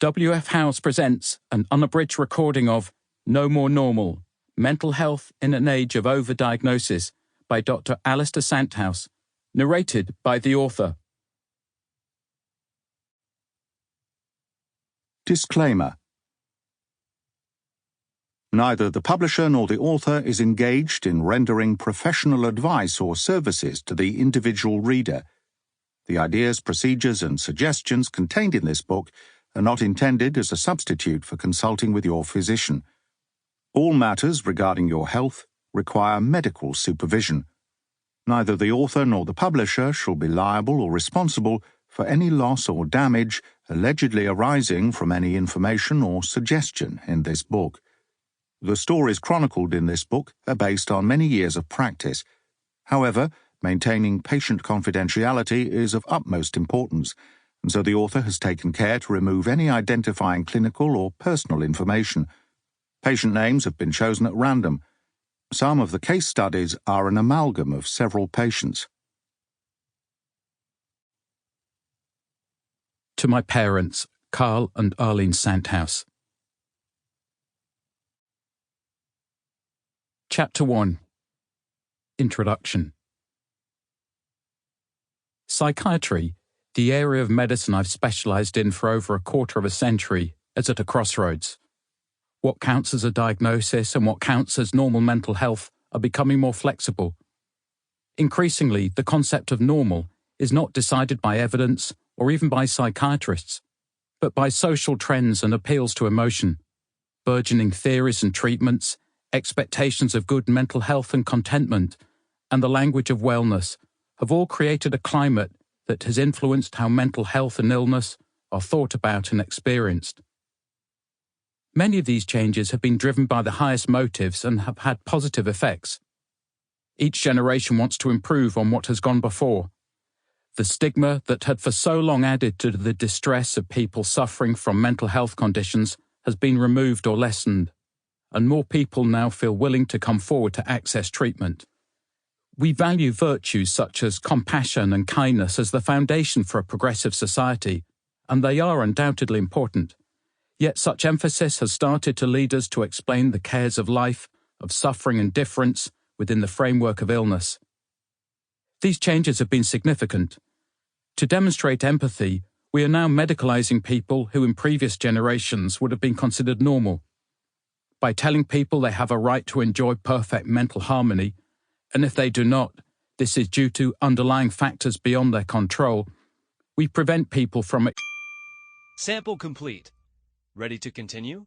W.F. House presents an unabridged recording of No More Normal, Mental Health in an Age of Overdiagnosis by Dr Alastair Santhouse, narrated by the author. Disclaimer. Neither the publisher nor the author is engaged in rendering professional advice or services to the individual reader. The ideas, procedures, and suggestions contained in this book are not intended as a substitute for consulting with your physician. All matters regarding your health require medical supervision. Neither the author nor the publisher shall be liable or responsible for any loss or damage allegedly arising from any information or suggestion in this book. The stories chronicled in this book are based on many years of practice. However, maintaining patient confidentiality is of utmost importance, and so the author has taken care to remove any identifying clinical or personal information. Patient names have been chosen at random. Some of the case studies are an amalgam of several patients. To my parents, Carl and Arlene Santhouse. Chapter 1. Introduction. Psychiatry, the area of medicine I've specialised in for over a quarter of a century, is at a crossroads. What counts as a diagnosis and what counts as normal mental health are becoming more flexible. Increasingly, the concept of normal is not decided by evidence or even by psychiatrists, but by social trends and appeals to emotion. Burgeoning theories and treatments, expectations of good mental health and contentment, and the language of wellness have all created a climate that has influenced how mental health and illness are thought about and experienced. Many of these changes have been driven by the highest motives and have had positive effects. Each generation wants to improve on what has gone before. The stigma that had for so long added to the distress of people suffering from mental health conditions has been removed or lessened, and more people now feel willing to come forward to access treatment. We value virtues such as compassion and kindness as the foundation for a progressive society, and they are undoubtedly important. Yet such emphasis has started to lead us to explain the cares of life, of suffering and difference within the framework of illness. These changes have been significant. To demonstrate empathy, we are now medicalising people who in previous generations would have been considered normal. By telling people they have a right to enjoy perfect mental harmony, and if they do not, this is due to underlying factors beyond their control, we prevent people from... Sample complete. Ready to continue?